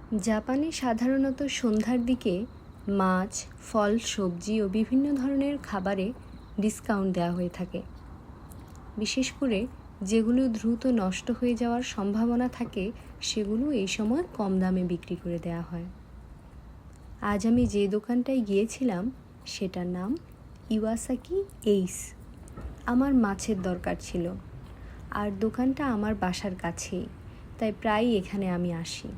জাপানে সাধারণত সন্ধ্যার দিকে মাছ, ফল, সবজি ও বিভিন্ন ধরনের খাবারে ডিসকাউন্ট দেওয়া হয়ে থাকে। বিশেষ করে যেগুলো দ্রুত নষ্ট হয়ে যাওয়ার সম্ভাবনা থাকে সেগুলো এই সময় কম দামে বিক্রি করে দেওয়া হয়। আজ আমি যে দোকানটায় গিয়েছিলাম সেটার নাম ইওয়াসাকি এইস। আমার মাছের দরকার ছিল, আর দোকানটা আমার বাসার কাছেই, তাই প্রায়ই এখানে আমি আসি।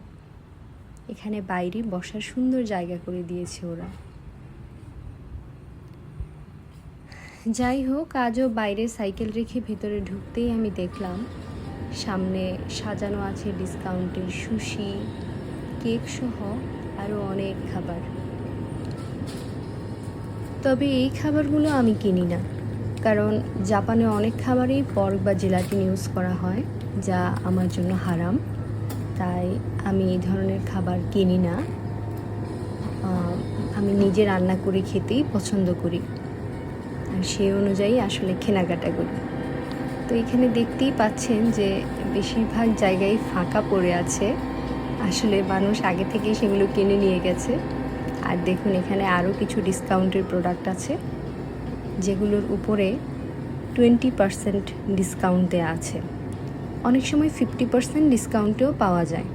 এখানে বাইরে বসার সুন্দর জায়গা করে দিয়েছে ওরা। যাই হোক, আজও বাইরে সাইকেল রেখে ভেতরে ঢুকতেই আমি দেখলাম সামনে সাজানো আছে ডিসকাউন্টের সুশি, কেক সহ আরও অনেক খাবার। তবে এই খাবারগুলো আমি কিনি না, কারণ জাপানে অনেক খাবারেই পর্ক বা জেলাটিন ইউজ করা হয়, যা আমার জন্য হারাম। তাই আমি এই ধরনের খাবার কিনি না। আমি নিজে রান্না করে খেতেই পছন্দ করি, আর সেই অনুযায়ী আসলে কেনাকাটা করি। তো এখানে দেখতেই পাচ্ছেন যে বেশিরভাগ জায়গায় ফাঁকা পড়ে আছে, আসলে মানুষ আগে থেকেই সেগুলো কিনে নিয়ে গেছে। আর দেখুন, এখানে আরও কিছু ডিসকাউন্টের প্রোডাক্ট আছে যেগুলোর উপরে 20% ডিসকাউন্ট দেওয়া আছে। অনেক সময় 50% ডিসকাউন্টেও পাওয়া যায়।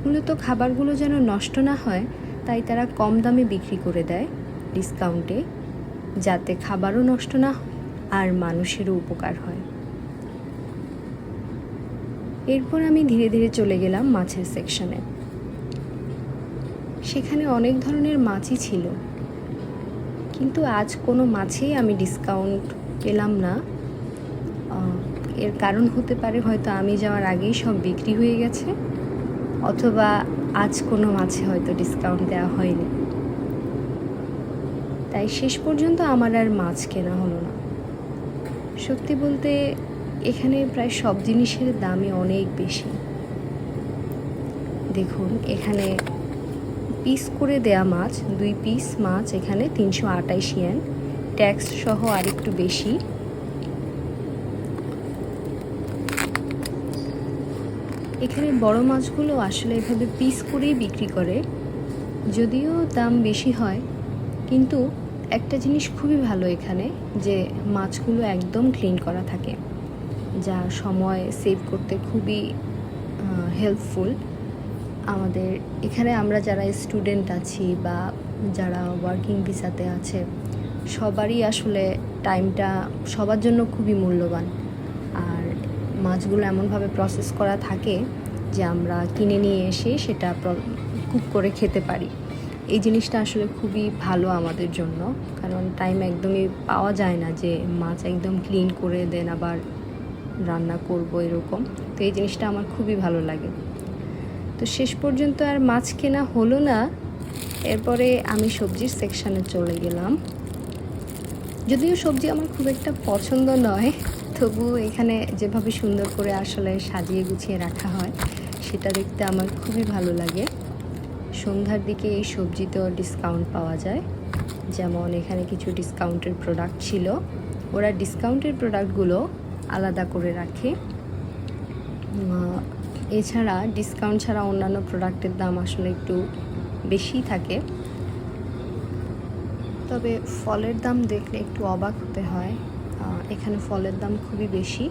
মূলত খাবারগুলো যেন নষ্ট না হয় তাই তারা কম দামে বিক্রি করে দেয় ডিসকাউন্টে, যাতে খাবারও নষ্ট না হয় আর মানুষেরও উপকার হয়। এরপর আমি ধীরে ধীরে চলে গেলাম মাছের সেকশনে। সেখানে অনেক ধরনের মাছই ছিল, কিন্তু আজ কোনো মাছেই আমি ডিসকাউন্ট পেলাম না। এর কারণ হতে পারে হয়তো আমি যাওয়ার আগেই সব বিক্রি হয়ে গেছে, অথবা আজ কোনো মাছে হয়তো ডিসকাউন্ট দেওয়া হয়নি। তাই শেষ পর্যন্ত আমার আর মাছ কেনা হলো না। সত্যি বলতে এখানে প্রায় সব জিনিসের দামই অনেক বেশি। দেখুন, এখানে পিস করে দেয়া মাছ, 2 পিস মাছ এখানে 328 ইয়েন, ট্যাক্স সহ আরেকটু বেশি। এখানে বড় মাছগুলো আসলে এভাবে পিস করেই বিক্রি করে, যদিও দাম বেশি হয়। কিন্তু একটা জিনিস খুবই ভালো এখানে, যে মাছগুলো একদম ক্লিন করা থাকে, যা সময় সেভ করতে খুবই হেল্পফুল। আমাদের এখানে আমরা যারা স্টুডেন্ট আছি বা যারা ওয়ার্কিং ভিসাতে আছে, সবারই আসলে টাইমটা সবার জন্য খুবই মূল্যবান। আর মাছগুলো এমনভাবে প্রসেস করা থাকে যে আমরা কিনে নিয়ে এসে সেটা কুক করে খেতে পারি। এই জিনিসটা আসলে খুবই ভালো আমাদের জন্য, কারণ টাইম একদমই পাওয়া যায় না যে মাছ একদম ক্লিন করে দেন আবার রান্না করব এরকম। তো এই জিনিসটা আমার খুবই ভালো লাগে। তো শেষ পর্যন্ত আর মাছ কেনা হলো না। এরপরে আমি সবজির সেকশানে চলে গেলাম। যদিও সবজি আমার খুব একটা পছন্দ নয়, তবুও এখানে যেভাবে সুন্দর করে আসলে সাজিয়ে গুছিয়ে রাখা হয় সেটা দেখতে আমার খুবই ভালো লাগে। সন্ধ্যার দিকে এই সবজিতেও ডিসকাউন্ট পাওয়া যায়। যেমন এখানে কিছু ডিসকাউন্টের প্রোডাক্ট ছিল, ওরা ডিসকাউন্টের প্রোডাক্টগুলো আলাদা করে রাখে। এছাড়া ডিসকাউন্ট ছাড়া অন্যান্য প্রোডাক্টের দাম আসলে একটু বেশি থাকে। তবে ফলের দাম দেখলে একটু অবাক হতে হয়। এখানে ফলের দাম খুবই বেশি।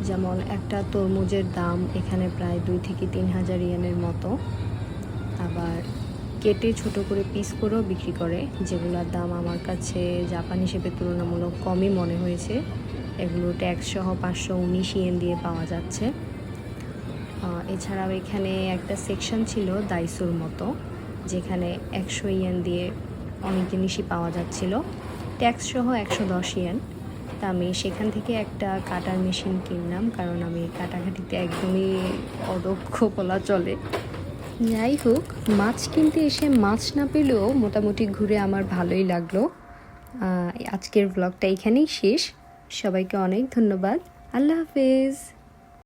যেমন একটা তরমুজের দাম এখানে প্রায় 2 থেকে 3 হাজার ইয়েনের মতো। আবার কেটে ছোট করে পিস করেও বিক্রি করে, যেগুলোর দাম আমার কাছে জাপান হিসেবে তুলনামূলক কমই মনে হয়েছে। এগুলো ট্যাক্স সহ 519 ইয়েন দিয়ে পাওয়া যাচ্ছে। এছাড়াও এখানে একটা সেকশন ছিল দাইসোর মতো, যেখানে 100 ইয়েন দিয়ে অনেক জিনিসই পাওয়া যাচ্ছিল, ট্যাক্স সহ 110 ইয়েন। তা আমি সেখান থেকে একটা কাটার মেশিন কিনলাম, কারণ আমি কাটাকাটিতে একদমই অদক্ষ বলা চলে। যাই হোক, মাছ কিনতে এসে মাছ না পেলেও মোটামুটি ঘুরে আমার ভালোই লাগলো। আজকের ব্লগটা এখানেই শেষ। সবাইকে অনেক ধন্যবাদ। আল্লাহ হাফেজ।